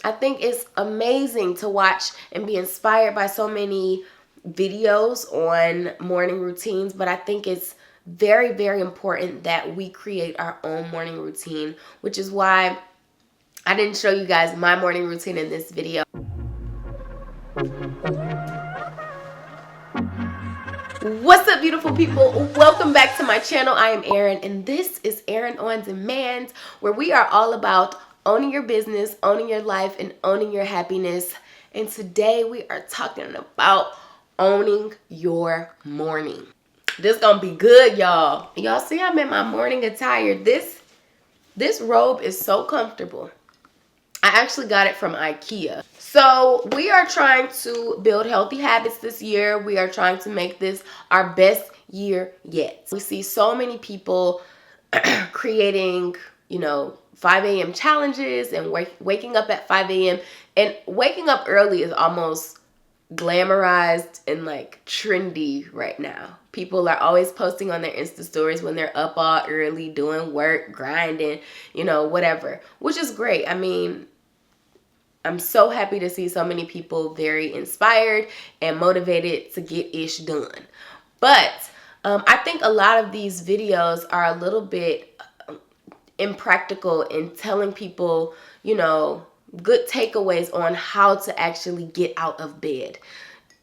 I think it's amazing to watch and be inspired by so many videos on morning routines, but I think it's very, very important that we create our own morning routine, which is why I didn't show you guys my morning routine in this video. What's up, beautiful people? Welcome back to my channel. I am Erin, and this is Erin on Demand, where we are all about owning your business, owning your life, and owning your happiness. And today we are talking about owning your morning. This gonna be good, y'all. Y'all see I'm in my morning attire. This robe is so comfortable. I actually got it from IKEA. So we are trying to build healthy habits this year. We are trying to make this our best year yet. We see so many people creating, 5 a.m. challenges and waking up at 5 a.m. And waking up early is almost glamorized and like trendy right now. People are always posting on their Insta stories when they're up all early doing work, grinding, whatever, which is great. I mean, I'm so happy to see so many people very inspired and motivated to get ish done. But I think a lot of these videos are a little bit impractical in telling people, good takeaways on how to actually get out of bed.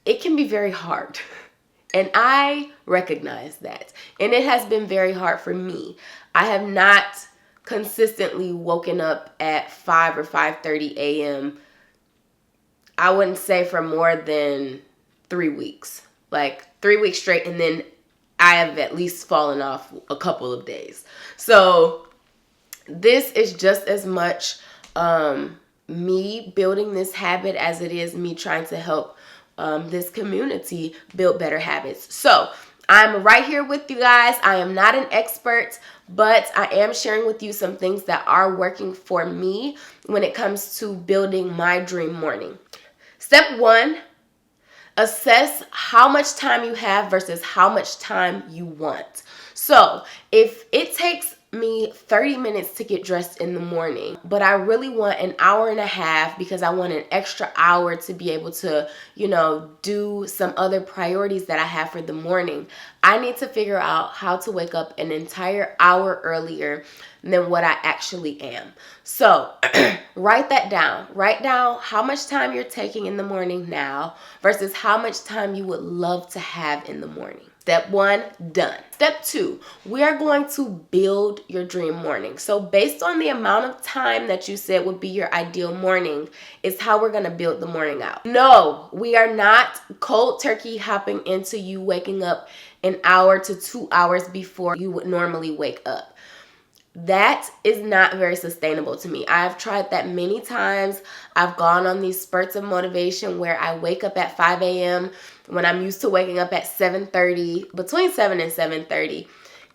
It can be very hard. And I recognize that. And it has been very hard for me. I have not consistently woken up at 5 or 5:30 a.m. I wouldn't say for more than 3 weeks. Like 3 weeks straight, and then I have at least fallen off a couple of days. So this is just as much me building this habit as it is me trying to help this community build better habits. So I'm right here with you guys. I am not an expert, but I am sharing with you some things that are working for me when it comes to building my dream morning. Step 1, assess how much time you have versus how much time you want. So if it takes me 30 minutes to get dressed in the morning, but I really want an hour and a half because I want an extra hour to be able to, do some other priorities that I have for the morning, I need to figure out how to wake up an entire hour earlier than what I actually am. So write that down. Write down how much time you're taking in the morning now versus how much time you would love to have in the morning. Step 1, done. Step 2, we are going to build your dream morning. So based on the amount of time that you said would be your ideal morning is how we're going to build the morning out. No, we are not cold turkey hopping into you waking up an hour to 2 hours before you would normally wake up. That is not very sustainable to me. I've tried that many times. I've gone on these spurts of motivation where I wake up at 5 a.m. when I'm used to waking up at 7:30, between 7 and 7:30.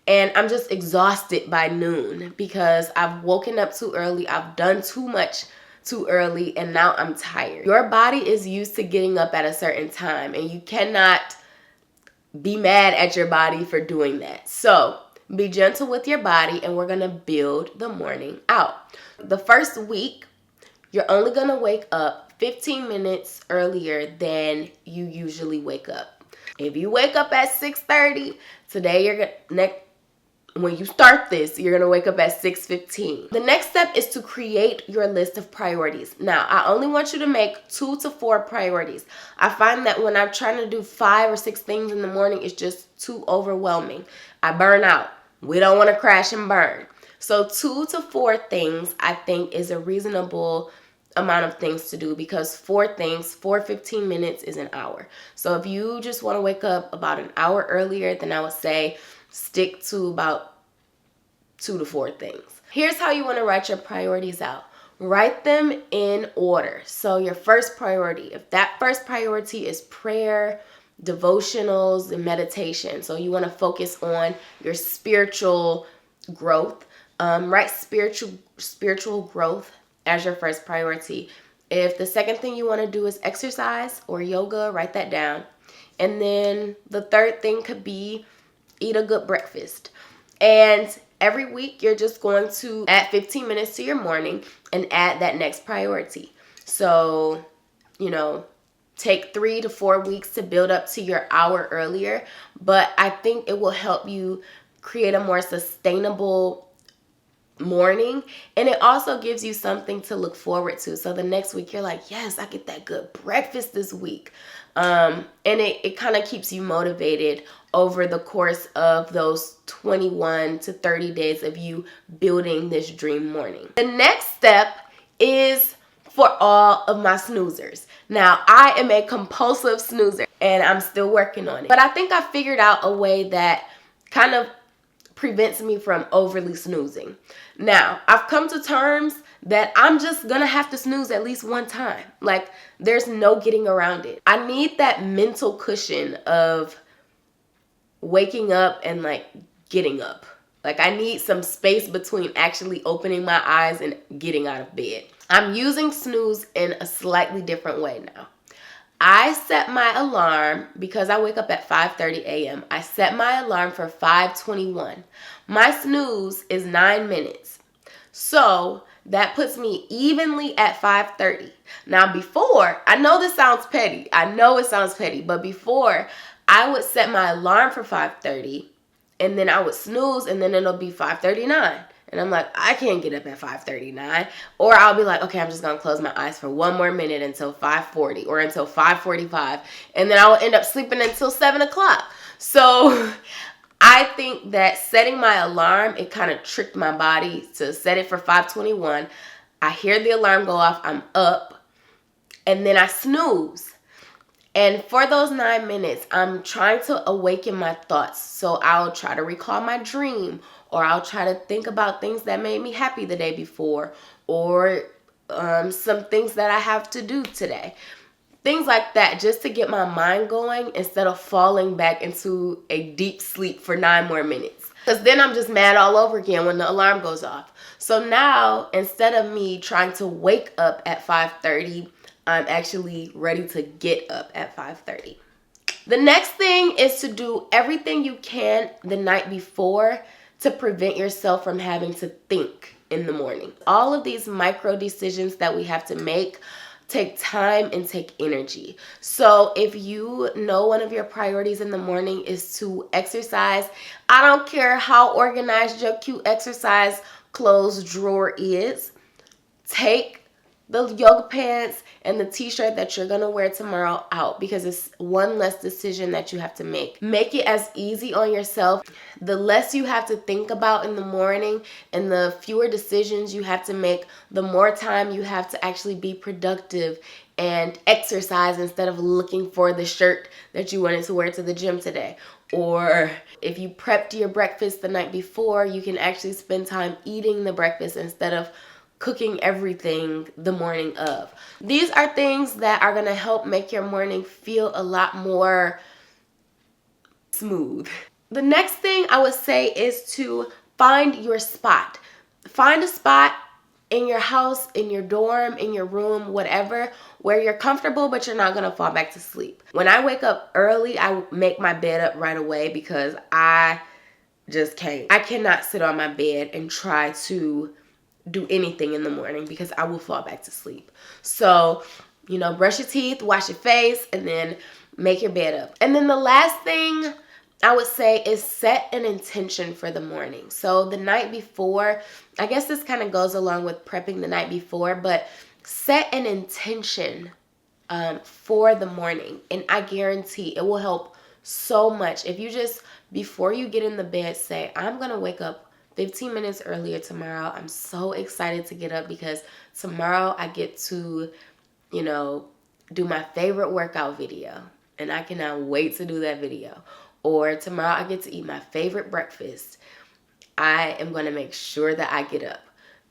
And I'm just exhausted by noon because I've woken up too early. I've done too much too early, and now I'm tired. Your body is used to getting up at a certain time, and you cannot be mad at your body for doing that. So be gentle with your body, and we're going to build the morning out. The first week, you're only going to wake up 15 minutes earlier than you usually wake up. If you wake up at 6:30, today when you start this, you're going to wake up at 6:15. The next step is to create your list of priorities. Now, I only want you to make 2 to 4 priorities. I find that when I'm trying to do 5 or 6 things in the morning, it's just too overwhelming. I burn out. We don't want to crash and burn. So 2 to 4 things I think is a reasonable amount of things to do, because 4 things, 15 minutes is an hour. So if you just want to wake up about an hour earlier, then I would say stick to about 2 to 4 things. Here's how you want to write your priorities out. Write them in order. So your first priority, if that first priority is prayer, devotionals, and meditation, so you want to focus on your spiritual growth, write spiritual growth as your first priority. If the second thing you want to do is exercise or yoga, write that down. And then the third thing could be eat a good breakfast. And every week you're just going to add 15 minutes to your morning and add that next priority. So, you know, take 3 to 4 weeks to build up to your hour earlier. But I think it will help you create a more sustainable morning, and it also gives you something to look forward to. So the next week you're like, yes, I get that good breakfast this week. And it kind of keeps you motivated over the course of those 21 to 30 days of you building this dream morning. The next step is for all of my snoozers. Now, I am a compulsive snoozer and I'm still working on it, but I think I figured out a way that kind of prevents me from overly snoozing. Now, I've come to terms that I'm just gonna have to snooze at least one time. Like, there's no getting around it. I need that mental cushion of waking up and like getting up. Like, I need some space between actually opening my eyes and getting out of bed. I'm using snooze in a slightly different way now. I set my alarm, because I wake up at 5:30 a.m. I set my alarm for 5:21. My snooze is 9 minutes. So that puts me evenly at 5:30. Now before, I know this sounds petty. I know it sounds petty, but before I would set my alarm for 5:30 and then I would snooze and then it'll be 5:39. And I'm like, I can't get up at 5:39. Or I'll be like, okay, I'm just going to close my eyes for one more minute until 5:40 or until 5:45. And then I will end up sleeping until 7 o'clock. So I think that setting my alarm, it kind of tricked my body to set it for 5:21. I hear the alarm go off. I'm up. And then I snooze. And for those 9 minutes, I'm trying to awaken my thoughts. So I'll try to recall my dream, or I'll try to think about things that made me happy the day before, or some things that I have to do today. Things like that, just to get my mind going instead of falling back into a deep sleep for 9 more minutes. Because then I'm just mad all over again when the alarm goes off. So now, instead of me trying to wake up at 5:30, I'm actually ready to get up at 5:30. The next thing is to do everything you can the night before to prevent yourself from having to think in the morning. All of these micro decisions that we have to make take time and take energy. So if you know one of your priorities in the morning is to exercise, I don't care how organized your cute exercise clothes drawer is, take the yoga pants and the t-shirt that you're gonna wear tomorrow out, because it's one less decision that you have to make. Make it as easy on yourself. The less you have to think about in the morning and the fewer decisions you have to make, the more time you have to actually be productive and exercise instead of looking for the shirt that you wanted to wear to the gym today. Or if you prepped your breakfast the night before, you can actually spend time eating the breakfast instead of cooking everything the morning of. These are things that are gonna help make your morning feel a lot more smooth. The next thing I would say is to find your spot. Find a spot in your house, in your dorm, in your room, whatever, where you're comfortable but you're not gonna fall back to sleep. When I wake up early, I make my bed up right away because I just can't. I cannot sit on my bed and try to do anything in the morning because I will fall back to sleep. So, brush your teeth, wash your face, and then make your bed up. And then the last thing I would say is set an intention for the morning. So the night before, I guess this kind of goes along with prepping the night before, but set an intention for the morning. And I guarantee it will help so much. If you just, before you get in the bed, say, I'm going to wake up 15 minutes earlier tomorrow. I'm so excited to get up because tomorrow I get to, do my favorite workout video. And I cannot wait to do that video. Or tomorrow I get to eat my favorite breakfast. I am going to make sure that I get up.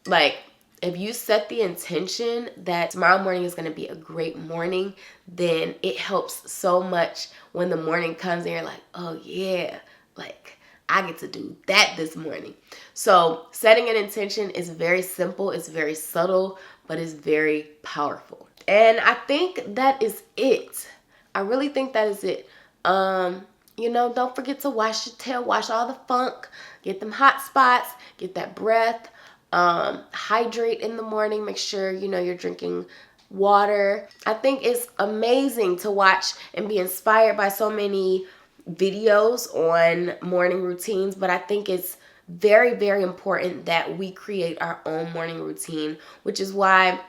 Like, if you set the intention that tomorrow morning is going to be a great morning, then it helps so much when the morning comes and you're like, oh yeah, like, I get to do that this morning. So setting an intention is very simple. It's very subtle, but it's very powerful. And I think that is it. I really think that is it. Don't forget to wash your tail, wash all the funk, get them hot spots, get that breath, hydrate in the morning. Make sure, you're drinking water. I think it's amazing to watch and be inspired by so many videos on morning routines, but I think it's very, very important that we create our own morning routine, which is why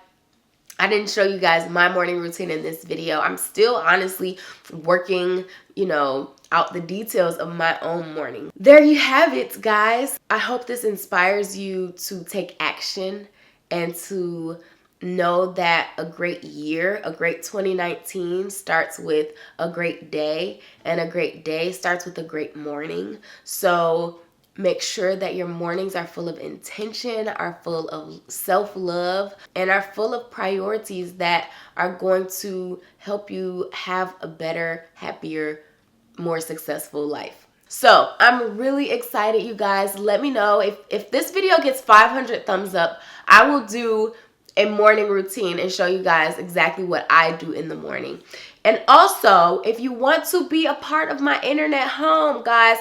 I didn't show you guys my morning routine in this video. I'm still honestly working, out the details of my own morning. There you have it, guys. I hope this inspires you to take action and to know that a great year, a great 2019 starts with a great day, and a great day starts with a great morning. So make sure that your mornings are full of intention, are full of self-love, and are full of priorities that are going to help you have a better, happier, more successful life. So I'm really excited, you guys. Let me know if this video gets 500 thumbs up, I will do a morning routine and show you guys exactly what I do in the morning. And also, if you want to be a part of my internet home, guys,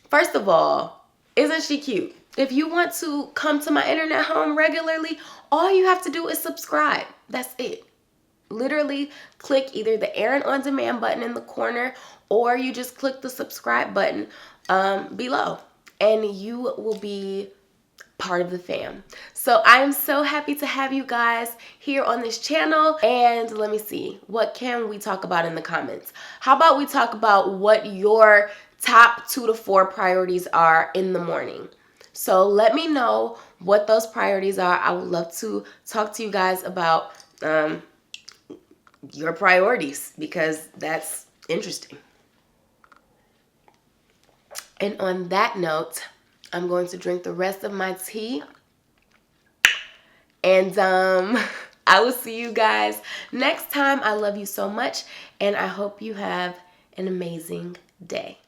first of all, isn't she cute? If you want to come to my internet home regularly, all you have to do is subscribe. That's it. Literally click either the Erin On Demand button in the corner, or you just click the subscribe button below, and you will be part of the fam. So I am so happy to have you guys here on this channel. And let me see, what can we talk about in the comments? How about we talk about what your top 2 to 4 priorities are in the morning? So let me know what those priorities are. I would love to talk to you guys about your priorities, because that's interesting. And on that note, I'm going to drink the rest of my tea. And I will see you guys next time. I love you so much, and I hope you have an amazing day.